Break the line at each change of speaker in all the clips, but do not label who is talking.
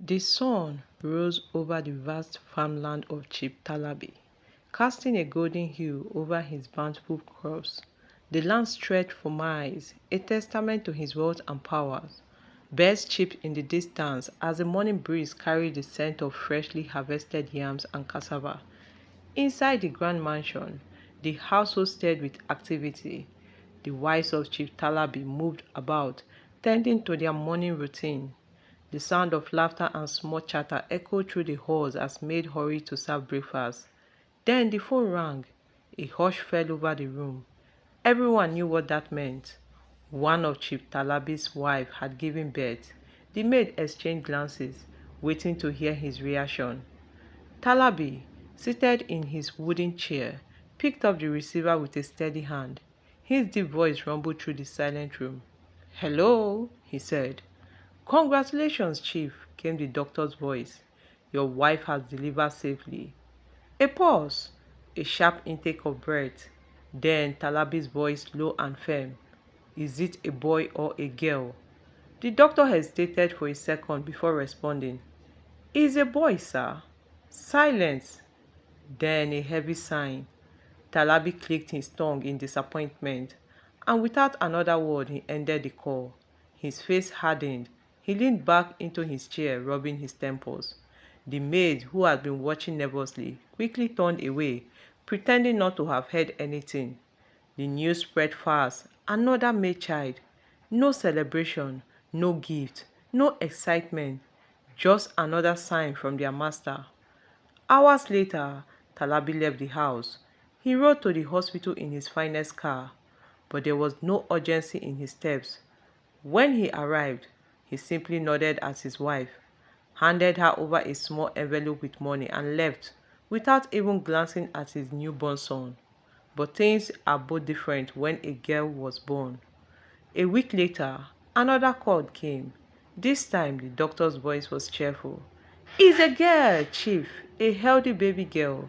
The sun rose over the vast farmland of Chief Talabi, casting a golden hue over his bountiful crops. The land stretched for miles, a testament to his wealth and power. Birds chirped in the distance as the morning breeze carried the scent of freshly harvested yams and cassava. Inside the grand mansion, the household stirred with activity. The wives of Chief Talabi moved about, tending to their morning routine. The sound of laughter and small chatter echoed through the halls as maids hurried to serve breakfast. Then the phone rang. A hush fell over the room. Everyone knew what that meant. One of Chief Talabi's wives had given birth. The maid exchanged glances, waiting to hear his reaction. Talabi, seated in his wooden chair, picked up the receiver with a steady hand. His deep voice rumbled through the silent room. "Hello," he said. "Congratulations, Chief," came the doctor's voice. "Your wife has delivered safely." A pause, a sharp intake of breath. Then Talabi's voice, low and firm. "Is it a boy or a girl?" The doctor hesitated for a second before responding. "It's a boy, sir." Silence. Then a heavy sigh. Talabi clicked his tongue in disappointment, and without another word he ended the call. His face hardened. He leaned back into his chair, rubbing his temples. The maid, who had been watching nervously, quickly turned away, pretending not to have heard anything. The news spread fast. Another maid child. No celebration, no gift, no excitement, just another sign from their master. Hours later, Talabi left the house. He rode to the hospital in his finest car, but there was no urgency in his steps. When he arrived, he simply nodded at his wife, handed her over a small envelope with money, and left without even glancing at his newborn son. But things are both different when a girl was born. A week later, another call came. This time, the doctor's voice was cheerful. "It's a girl, Chief, a healthy baby girl."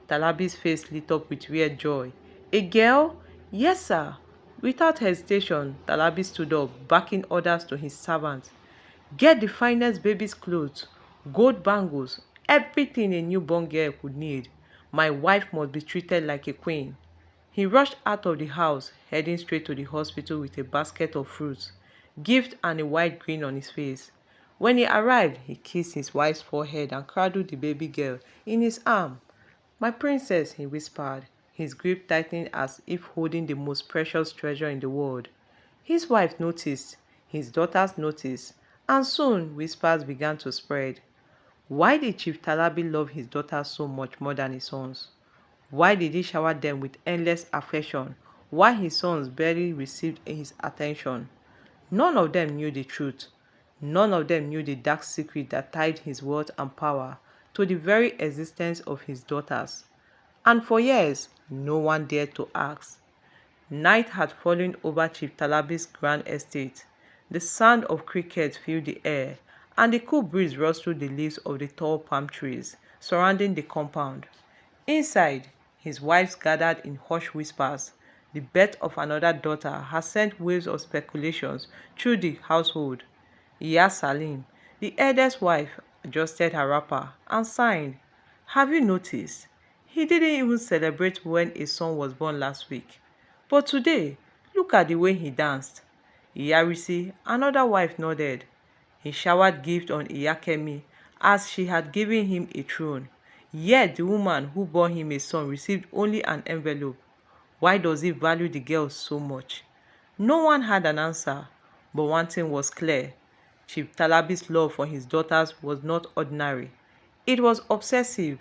Talabi's face lit up with weird joy. "A girl?" "Yes, sir." Without hesitation, Talabi stood up, barking orders to his servants. "Get the finest baby's clothes, gold bangles, everything a newborn girl could need. My wife must be treated like a queen." He rushed out of the house, heading straight to the hospital with a basket of fruits, gift, and a wide grin on his face. When he arrived, he kissed his wife's forehead and cradled the baby girl in his arm. "My princess," he whispered, his grip tightening as if holding the most precious treasure in the world. His wife noticed, his daughters noticed, and soon whispers began to spread. Why did Chief Talabi love his daughters so much more than his sons? Why did he shower them with endless affection while his sons barely received his attention? None of them knew the truth. None of them knew the dark secret that tied his wealth and power to the very existence of his daughters. And for years, no one dared to ask. Night had fallen over Chief Talabi's grand estate. The sound of crickets filled the air, and the cool breeze rustled the leaves of the tall palm trees surrounding the compound. Inside, his wives gathered in hushed whispers. The birth of another daughter had sent waves of speculations through the household. Ya Salim, the eldest wife, adjusted her wrapper and sighed. "Have you noticed? He didn't even celebrate when a son was born last week. But today, look at the way he danced." Iyarisi, another wife, nodded. "He showered gifts on Iyakemi as she had given him a throne. Yet the woman who bore him a son received only an envelope. Why does he value the girl so much?" No one had an answer, but one thing was clear. Chief Talabi's love for his daughters was not ordinary. It was obsessive.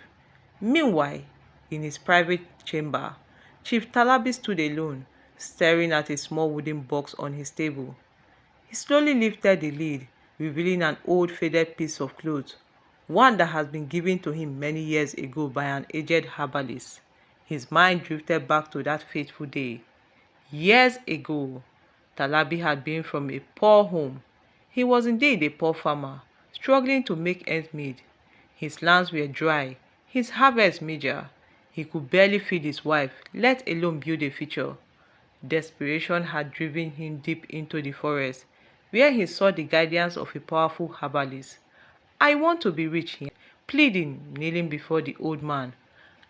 Meanwhile, in his private chamber, Chief Talabi stood alone, staring at a small wooden box on his table. He slowly lifted the lid, revealing an old faded piece of cloth, one that had been given to him many years ago by an aged herbalist. His mind drifted back to that fateful day. Years ago, Talabi had been from a poor home. He was indeed a poor farmer, struggling to make ends meet. His lands were dry, his harvest meager. He could barely feed his wife, let alone build a future. Desperation had driven him deep into the forest, where he sought the guidance of a powerful herbalist. I want to be rich, he pleading, kneeling before the old man.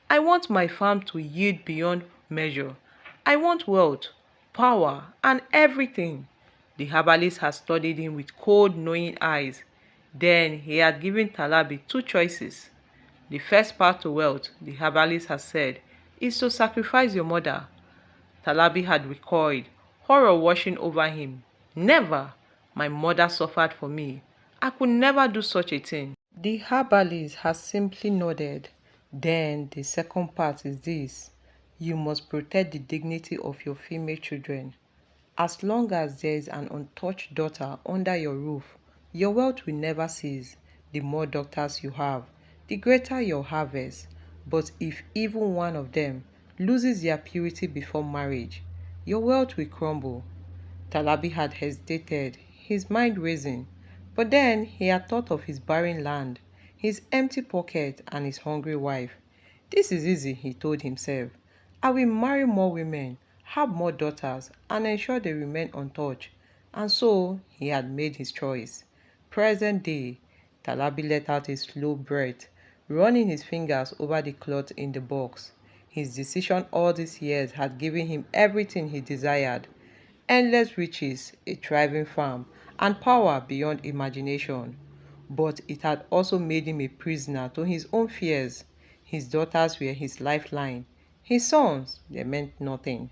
I want my farm to yield beyond measure. I want wealth, power, and everything. The herbalist had studied him with cold, knowing eyes. Then he had given Talabi two choices. The first path to wealth, the herbalist had said, is to sacrifice your mother. Talabi had recoiled, horror washing over him. Never! My mother suffered for me. I could never do such a thing. The herbalist has simply nodded. Then the second part is this. You must protect the dignity of your female children. As long as there is an untouched daughter under your roof, your wealth will never cease. The more daughters you have, the greater your harvest. But if even one of them loses their purity before marriage, your wealth will crumble. Talabi had hesitated, his mind racing. But then he had thought of his barren land, his empty pocket, and his hungry wife. This is easy, he told himself. I will marry more women, have more daughters, and ensure they remain untouched. And so he had made his choice. Present day, Talabi let out a slow breath, running his fingers over the cloth in the box. His decision all these years had given him everything he desired: endless riches, a thriving farm, and power beyond imagination. But it had also made him a prisoner to his own fears. His daughters were his lifeline. His sons, they meant nothing.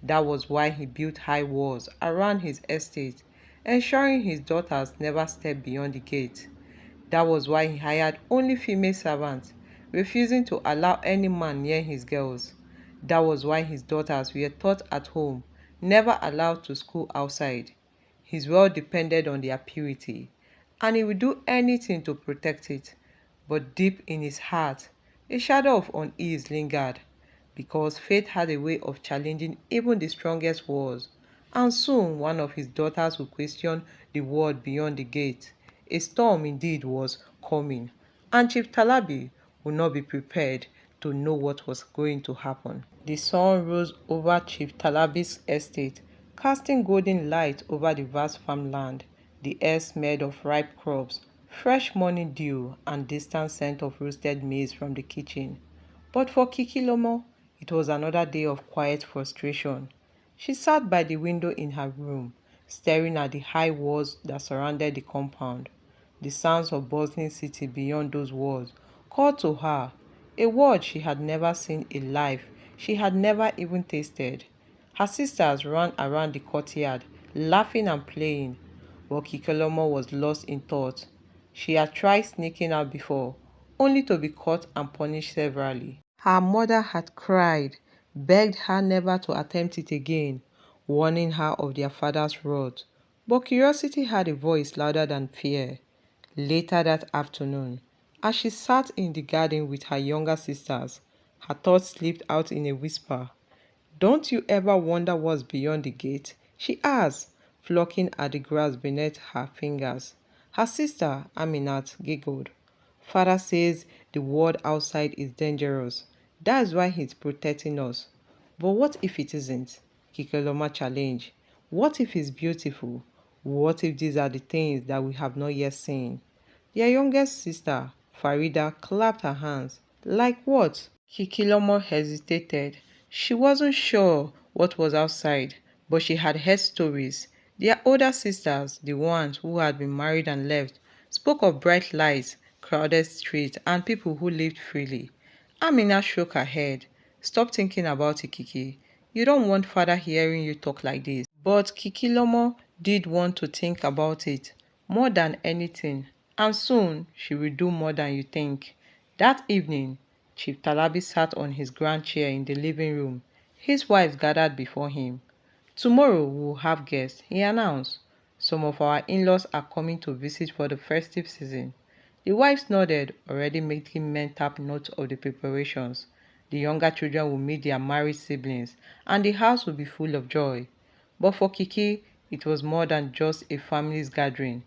That was why he built high walls around his estate, ensuring his daughters never stepped beyond the gate. That was why he hired only female servants, refusing to allow any man near his girls. That was why his daughters were taught at home, never allowed to school outside. His wealth depended on their purity, and he would do anything to protect it. But deep in his heart, a shadow of unease lingered, because fate had a way of challenging even the strongest walls. And soon one of his daughters would question the world beyond the gate. A storm indeed was coming, and Chief Talabi would not be prepared to know what was going to happen. The sun rose over Chief Talabi's estate, casting golden light over the vast farmland. The air smelled of ripe crops, fresh morning dew, and distant scent of roasted maize from the kitchen. But for Kikilmo, it was another day of quiet frustration. She sat by the window in her room, staring at the high walls that surrounded the compound. The sounds of bustling city beyond those walls called to her, a world she had never seen, a life she had never even tasted. Her sisters ran around the courtyard, laughing and playing, but Kikolomo was lost in thought. She had tried sneaking out before, only to be caught and punished severely. Her mother had cried, begged her never to attempt it again, warning her of their father's wrath. But curiosity had a voice louder than fear. Later that afternoon, as she sat in the garden with her younger sisters, her thoughts slipped out in a whisper. Don't you ever wonder what's beyond the gate? She asked, plucking at the grass beneath her fingers. Her sister, Aminat, giggled. Father says the world outside is dangerous. That's why he's protecting us. But what if it isn't? Kikeloma challenged. What if it's beautiful? What if these are the things that we have not yet seen? Their youngest sister, Farida, clapped her hands. Like what? Kikilomo hesitated. She wasn't sure what was outside, but she had heard stories. Their older sisters, the ones who had been married and left, spoke of bright lights, crowded streets, and people who lived freely. Amina shook her head. Stop thinking about it, Kiki. You don't want father hearing you talk like this. But Kikilomo did want to think about it more than anything, and soon she will do more than you think. That evening, Chief Talabi sat on his grand chair in the living room. His wives gathered before him. Tomorrow we will have guests, he announced. Some of our in-laws are coming to visit for the festive season. The wives nodded, already making mental note of the preparations. The younger children will meet their married siblings, and the house will be full of joy. But for Kiki, it was more than just a family's gathering.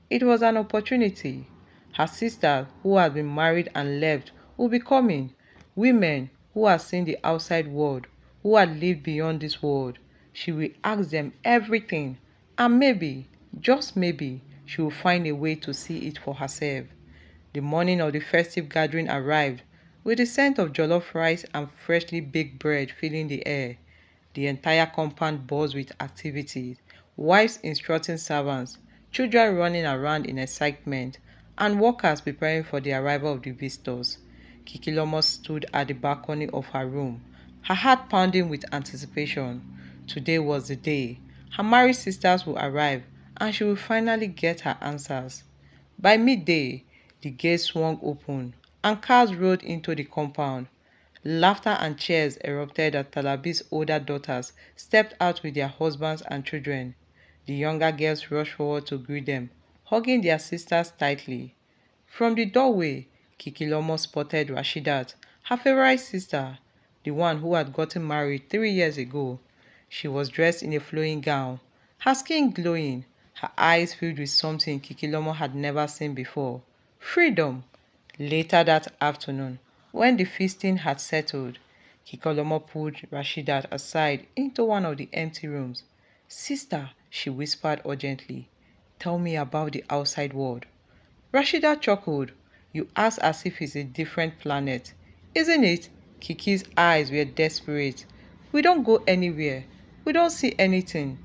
It was an opportunity. Her sisters, who had been married and left, would be coming. Women who had seen the outside world, who had lived beyond this world. She will ask them everything, and maybe, just maybe, she will find a way to see it for herself. The morning of the festive gathering arrived, with the scent of jollof rice and freshly baked bread filling the air. The entire compound buzzed with activities, wives instructing servants, children running around in excitement, and workers preparing for the arrival of the visitors. Kikilmo stood at the balcony of her room, her heart pounding with anticipation. Today was the day. Her married sisters will arrive, and she will finally get her answers. By midday, the gate swung open, and cars rolled into the compound. Laughter and cheers erupted as Talabi's older daughters stepped out with their husbands and children. The younger girls rushed forward to greet them, hugging their sisters tightly. From the doorway, Kikilomo spotted Rashidat, her favorite sister, the one who had gotten married 3 years ago. She was dressed in a flowing gown, her skin glowing, her eyes filled with something Kikilomo had never seen before. Freedom! Later that afternoon, when the feasting had settled, Kikolomo pulled Rashidat aside into one of the empty rooms. Sister, she whispered urgently, tell me about the outside world. Rashida chuckled. You ask as if it's a different planet. Isn't it? Kiki's eyes were desperate. We don't go anywhere. We don't see anything.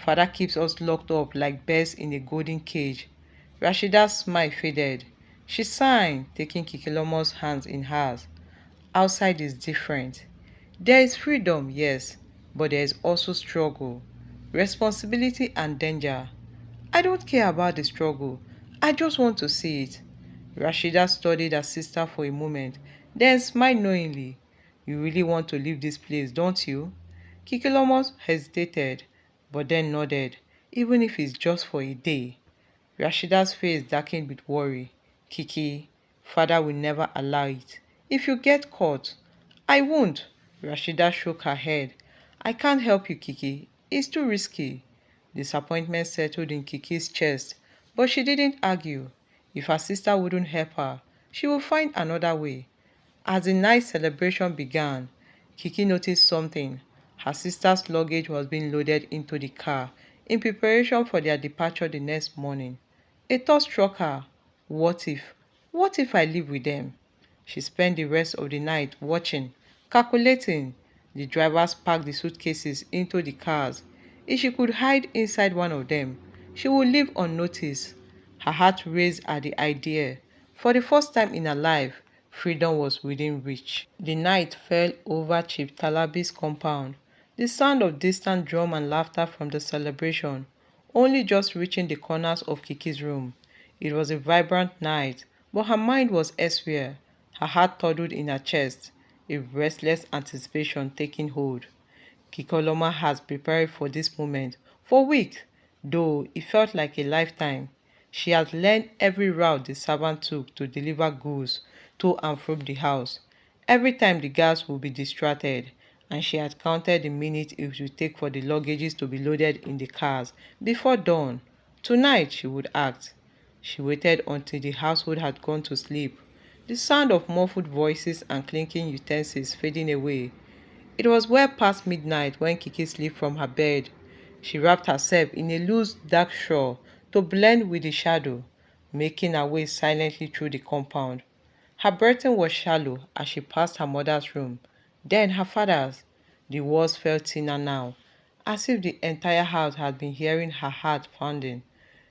Father keeps us locked up like birds in a golden cage. Rashida's smile faded. She sighed, taking Kikilomo's hands in hers. Outside is different. There is freedom, yes, but there is also struggle, responsibility and danger. I don't care about the struggle. I just want to see it. Rashida studied her sister for a moment, then smiled knowingly. You really want to leave this place, don't you? Kikilomos hesitated, but then nodded, even if it's just for a day. Rashida's face darkened with worry. Kiki, father will never allow it. If you get caught, I won't. Rashida shook her head. I can't help you, Kiki. It's too risky. Disappointment settled in Kiki's chest, but she didn't argue. If her sister wouldn't help her, she would find another way. As the night celebration began, Kiki noticed something. Her sister's luggage was being loaded into the car in preparation for their departure the next morning. A thought struck her. What if? What if I live with them? She spent the rest of the night watching, calculating. The drivers packed the suitcases into the cars. If she could hide inside one of them, she would leave unnoticed. Her heart raced at the idea. For the first time in her life, freedom was within reach. The night fell over Chief Talabi's compound. The sound of distant drum and laughter from the celebration only just reaching the corners of Kiki's room. It was a vibrant night, but her mind was elsewhere. Her heart toddled in her chest, a restless anticipation taking hold. Kikoloma has prepared for this moment for weeks, though it felt like a lifetime. She had learned every route the servant took to deliver goods to and from the house. Every time the guards would be distracted, and she had counted the minutes it would take for the luggages to be loaded in the cars before dawn. Tonight she would act. She waited until the household had gone to sleep, the sound of muffled voices and clinking utensils fading away. It was well past midnight when Kiki slipped from her bed. She wrapped herself in a loose, dark shawl to blend with the shadow, making her way silently through the compound. Her breathing was shallow as she passed her mother's room, then her father's. The walls felt thinner now, as if the entire house had been hearing her heart pounding.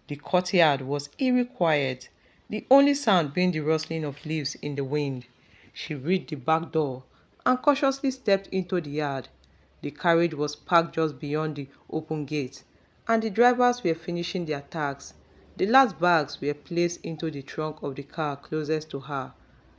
The courtyard was eerie quiet, the only sound being the rustling of leaves in the wind. She reached the back door and cautiously stepped into the yard. The carriage was parked just beyond the open gate, and the drivers were finishing their tasks. The last bags were placed into the trunk of the car closest to her.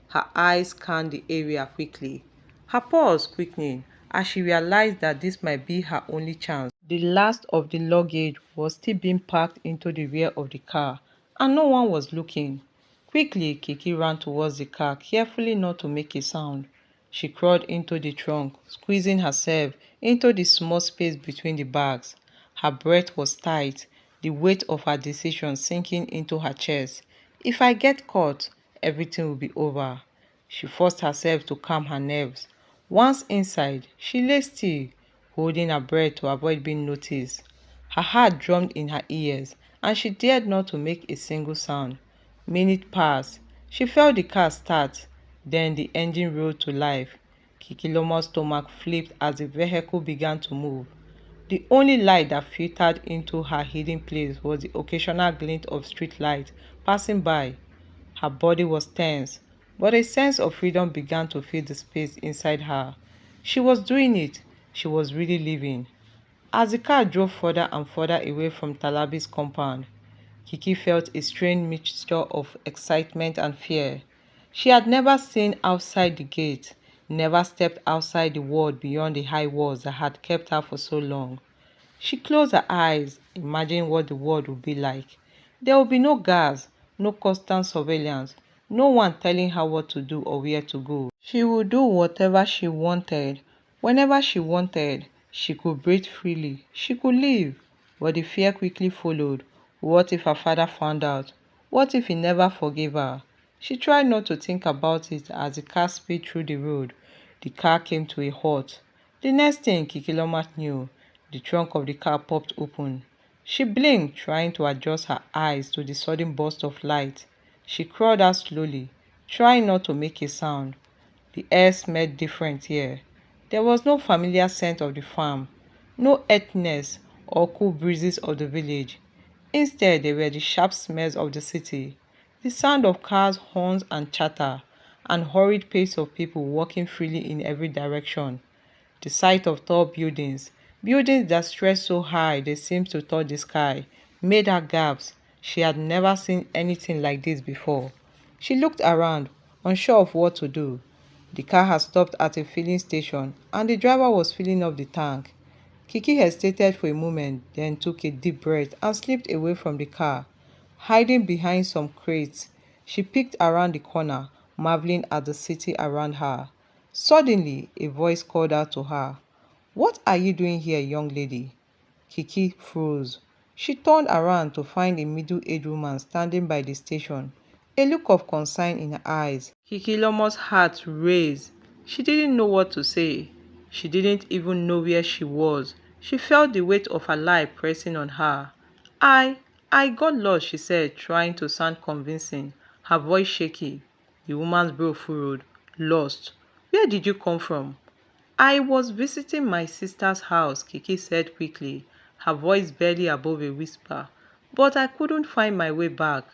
Her eyes scanned the area quickly, her pulse quickening as she realized that this might be her only chance. The last of the luggage was still being packed into the rear of the car, and no one was looking. Quickly, Kiki ran towards the car, carefully not to make a sound. She crawled into the trunk, squeezing herself into the small space between the bags. Her breath was tight, the weight of her decision sinking into her chest. If I get caught, everything will be over. She forced herself to calm her nerves. Once inside, she lay still, holding her breath to avoid being noticed. Her heart drummed in her ears, and she dared not to make a single sound. Minutes passed. She felt the car start, then the engine roared to life. Kikilmo's stomach flipped as the vehicle began to move. The only light that filtered into her hiding place was the occasional glint of street light passing by. Her body was tense, but a sense of freedom began to fill the space inside her. She was doing it. She was really living. As the car drove further and further away from Talabi's compound, Kiki felt a strange mixture of excitement and fear. She had never seen outside the gate, never stepped outside the world beyond the high walls that had kept her for so long. She closed her eyes, imagining what the world would be like. There would be no guards, no constant surveillance, no one telling her what to do or where to go. She would do whatever she wanted, whenever she wanted. She could breathe freely. She could live. But the fear quickly followed. What if her father found out? What if he never forgave her? She tried not to think about it as the car sped through the road. The car came to a halt. The next thing Kikiloma knew, the trunk of the car popped open. She blinked, trying to adjust her eyes to the sudden burst of light. She crawled out slowly, trying not to make a sound. The air smelled different here. There was no familiar scent of the farm, no earthiness or cool breezes of the village. Instead, there were the sharp smells of the city, the sound of cars' horns and chatter, and hurried pace of people walking freely in every direction. The sight of tall buildings, buildings that stretched so high they seemed to touch the sky, made her gasp. She had never seen anything like this before. She looked around, unsure of what to do. The car had stopped at a filling station, and the driver was filling up the tank. Kiki hesitated for a moment, then took a deep breath and slipped away from the car. Hiding behind some crates, she peeked around the corner, marveling at the city around her. Suddenly, a voice called out to her. "What are you doing here, young lady?" Kiki froze. She turned around to find a middle-aged woman standing by the station, a look of concern in her eyes. Kikilomo's heart raced. She didn't know what to say. She didn't even know where she was. She felt the weight of her life pressing on her. I got lost, she said, trying to sound convincing, her voice shaky. The woman's brow furrowed. Lost? Where did you come from? I was visiting my sister's house, Kiki said quickly, her voice barely above a whisper. But I couldn't find my way back.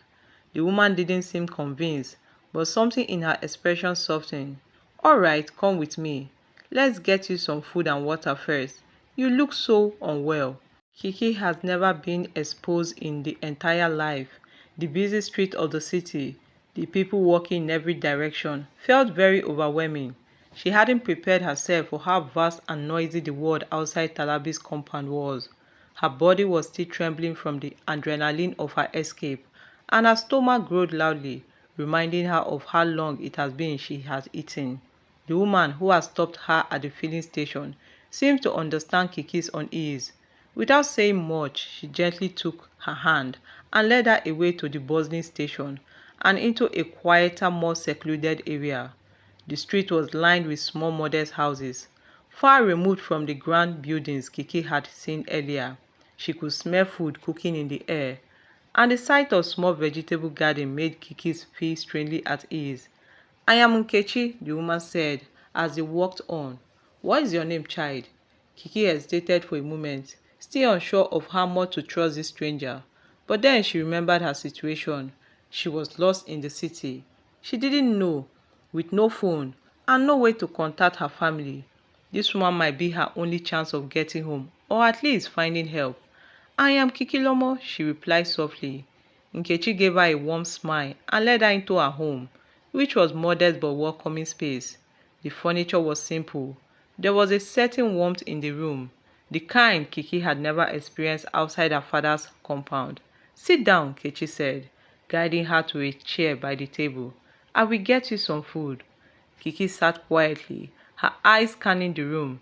The woman didn't seem convinced, but something in her expression softened. All right, come with me. Let's get you some food and water first. You look so unwell. Kiki has never been exposed in the entire life. The busy street of the city, the people walking in every direction, felt very overwhelming. She hadn't prepared herself for how vast and noisy the world outside Talabi's compound was. Her body was still trembling from the adrenaline of her escape, and her stomach growled loudly, reminding her of how long it has been she had eaten. The woman who had stopped her at the filling station seemed to understand Kiki's unease. Without saying much, she gently took her hand and led her away to the bustling station and into a quieter, more secluded area. The street was lined with small modest houses, far removed from the grand buildings Kiki had seen earlier. She could smell food cooking in the air, and the sight of small vegetable garden made Kiki feel strangely at ease. I am Nkechi, the woman said as they walked on. What is your name, child? Kiki hesitated for a moment, still unsure of how much to trust this stranger. But then she remembered her situation. She was lost in the city. She didn't know, with no phone and no way to contact her family. This woman might be her only chance of getting home, or at least finding help. I am Kikilmo, she replied softly. Nkechi gave her a warm smile and led her into her home, which was modest but welcoming space. The furniture was simple. There was a certain warmth in the room, the kind Kiki had never experienced outside her father's compound. Sit down, Kechi said, guiding her to a chair by the table. I will get you some food. Kiki sat quietly, her eyes scanning the room.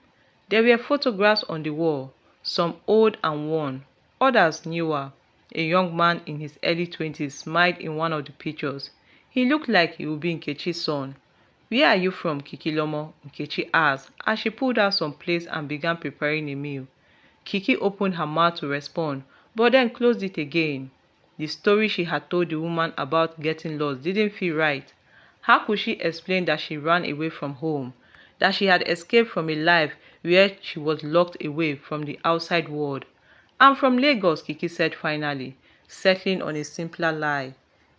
There were photographs on the wall, some old and worn, others newer. A young man in his early 20s smiled in one of the pictures. He looked like he would be Nkechi's son. Where are you from, Kikilmo? Nkechi asked as she pulled out some plates and began preparing a meal. Kiki opened her mouth to respond, but then closed it again. The story she had told the woman about getting lost didn't feel right. How could she explain that she ran away from home, that she had escaped from a life where she was locked away from the outside world? "I'm from Lagos," Kiki said finally, settling on a simpler lie.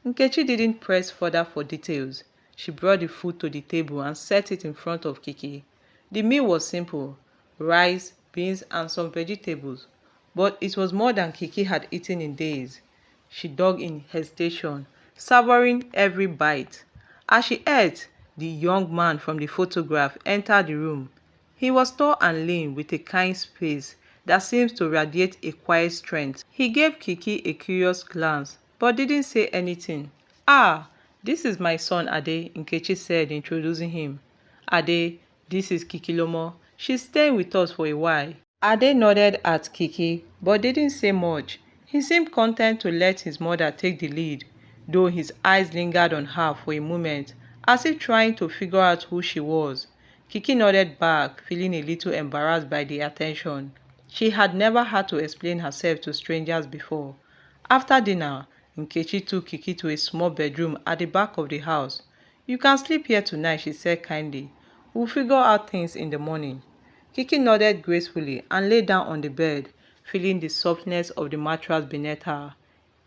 Nkechi didn't press further for details. She brought the food to the table and set it in front of Kiki. The meal was simple: rice, beans, and some vegetables. But it was more than Kiki had eaten in days. She dug in hesitation, savoring every bite. As she ate, the young man from the photograph entered the room. He was tall and lean, with a kind face that seemed to radiate a quiet strength. He gave Kiki a curious glance, but didn't say anything. "Ah, this is my son Ade," Nkechi said, introducing him. "Ade, this is Kikilmo. She's staying with us for a while." Ade nodded at Kiki, but didn't say much. He seemed content to let his mother take the lead, though his eyes lingered on her for a moment, as if trying to figure out who she was. Kiki nodded back, feeling a little embarrassed by the attention. She had never had to explain herself to strangers before. After dinner, Nkechi took Kiki to a small bedroom at the back of the house. "You can sleep here tonight," she said kindly. "We'll figure out things in the morning." Kiki nodded gracefully and lay down on the bed, feeling the softness of the mattress beneath her.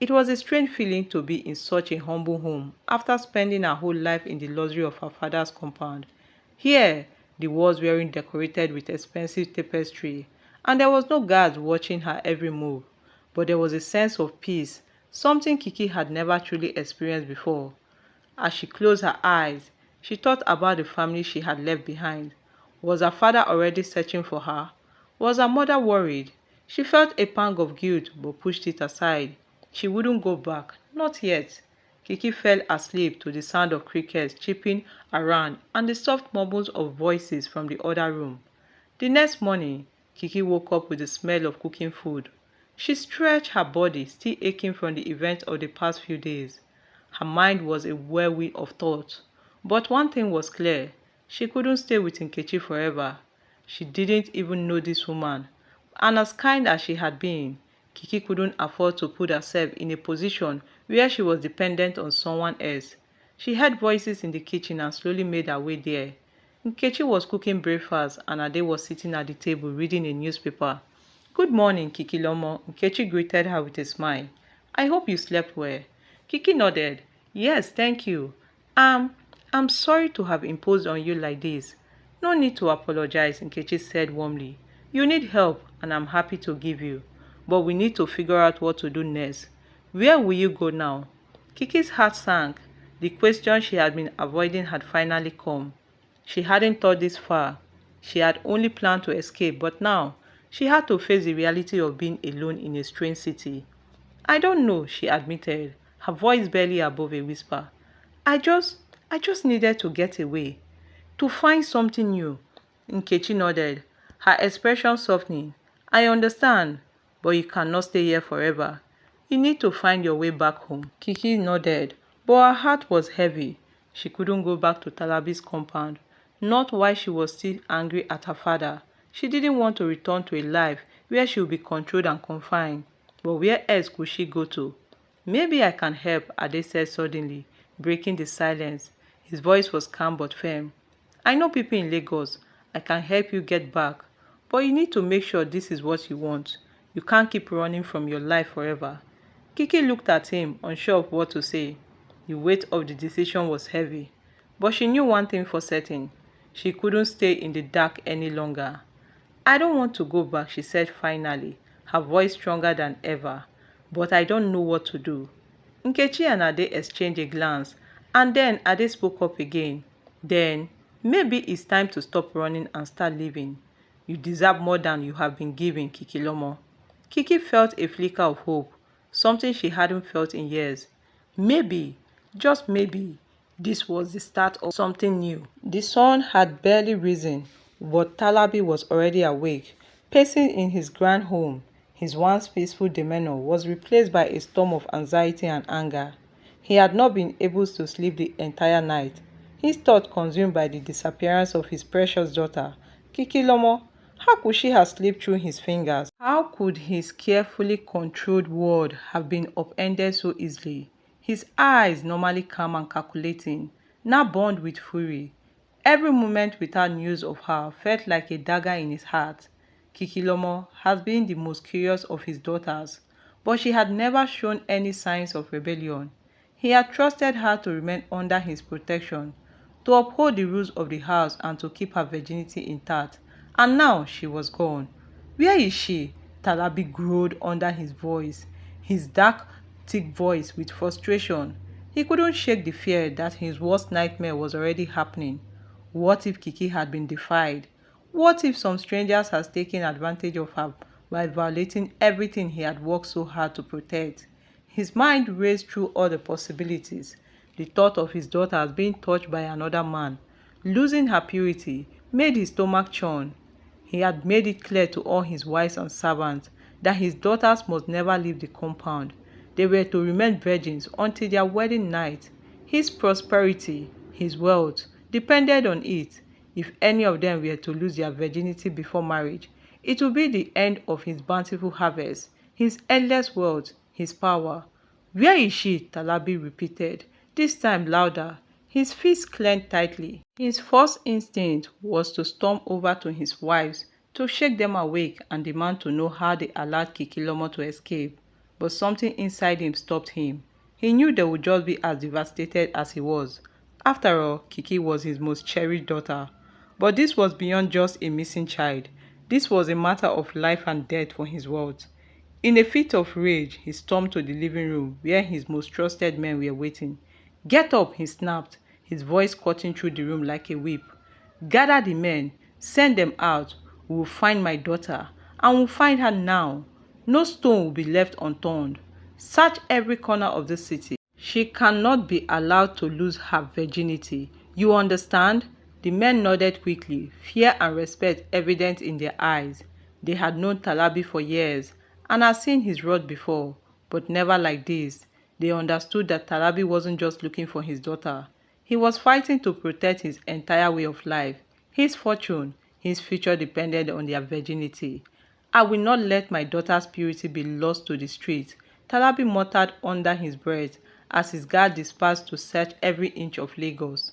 It was a strange feeling to be in such a humble home after spending her whole life in the luxury of her father's compound. Here, the walls were decorated with expensive tapestry, and there was no guard watching her every move. But there was a sense of peace, something Kiki had never truly experienced before. As she closed her eyes, she thought about the family she had left behind. Was her father already searching for her? Was her mother worried? She felt a pang of guilt but pushed it aside. She wouldn't go back, not yet. Kiki fell asleep to the sound of crickets chirping around and the soft murmurs of voices from the other room. The next morning, Kiki woke up with the smell of cooking food. She stretched her body, still aching from the events of the past few days. Her mind was a whirlwind of thoughts. But one thing was clear: she couldn't stay with Nkechi forever. She didn't even know this woman. And as kind as she had been, Kiki couldn't afford to put herself in a position where she was dependent on someone else. She heard voices in the kitchen and slowly made her way there. Nkechi was cooking breakfast and Ade was sitting at the table reading a newspaper. "Good morning, Kikilmo," Nkechi greeted her with a smile. "I hope you slept well." Kiki nodded. "Yes, thank you. I'm sorry to have imposed on you like this." "No need to apologize," Nkechi said warmly. "You need help and I'm happy to give you. But we need to figure out what to do next. Where will you go now?" Kiki's heart sank. The question she had been avoiding had finally come. She hadn't thought this far. She had only planned to escape, but now she had to face the reality of being alone in a strange city. "I don't know," she admitted, her voice barely above a whisper. I just I just needed to get away, to find something new." Nkechi nodded, her expression softening. "I understand, but you cannot stay here forever. You need to find your way back home." Kiki nodded, but her heart was heavy. She couldn't go back to Talabi's compound, not while she was still angry at her father. She didn't want to return to a life where she would be controlled and confined. But where else could she go to? "Maybe I can help," Ade said suddenly, breaking the silence. His voice was calm but firm. "I know people in Lagos. I can help you get back. But you need to make sure this is what you want. You can't keep running from your life forever." Kiki looked at him, unsure of what to say. The weight of the decision was heavy. But she knew one thing for certain: she couldn't stay in the dark any longer. "I don't want to go back," she said finally, her voice stronger than ever. "But I don't know what to do." Nkechi and Ade exchanged a glance, and then Ade spoke up again. "Then, maybe it's time to stop running and start living. You deserve more than you have been given, Kikilmo." Kiki felt a flicker of hope, something she hadn't felt in years. Maybe, just maybe, this was the start of something new. The sun had barely risen, but Talabi was already awake, pacing in his grand home. His once peaceful demeanor was replaced by a storm of anxiety and anger. He had not been able to sleep the entire night, his thoughts consumed by the disappearance of his precious daughter, Kikilmo. How could she have slipped through his fingers? How could his carefully controlled world have been upended so easily? His eyes, normally calm and calculating, now burned with fury. Every moment without news of her felt like a dagger in his heart. Kikilmo has been the most curious of his daughters, but she had never shown any signs of rebellion. He had trusted her to remain under his protection, to uphold the rules of the house and to keep her virginity intact. And now she was gone. Where is she? Talabi growled under his voice, his dark, thick voice with frustration. He couldn't shake the fear that his worst nightmare was already happening. What if Kiki had been defied? What if some strangers had taken advantage of her by violating everything he had worked so hard to protect? His mind raced through all the possibilities. The thought of his daughters being touched by another man, losing her purity, made his stomach churn. He had made it clear to all his wives and servants that his daughters must never leave the compound. They were to remain virgins until their wedding night. His prosperity, his wealth, depended on it. If any of them were to lose their virginity before marriage, it would be the end of his bountiful harvest, his endless wealth, his power. Where is she? Talabi repeated, this time louder, his fists clenched tightly. His first instinct was to storm over to his wives, to shake them awake and demand to know how they allowed Kikilmo to escape. But something inside him stopped him. He knew they would just be as devastated as he was. After all, Kiki was his most cherished daughter. But this was beyond just a missing child. This was a matter of life and death for his world. In a fit of rage, he stormed to the living room where his most trusted men were waiting. Get up, he snapped, his voice cutting through the room like a whip. Gather the men, send them out. We will find my daughter, and we'll find her now. No stone will be left unturned. Search every corner of the city. She cannot be allowed to lose her virginity. You understand? The men nodded quickly, fear and respect evident in their eyes. They had known Talabi for years and had seen his wrath before, but never like this. They understood that Talabi wasn't just looking for his daughter. He was fighting to protect his entire way of life. His fortune, his future depended on their virginity. I will not let my daughter's purity be lost to the streets, Talabi muttered under his breath as his guard dispersed to search every inch of Lagos.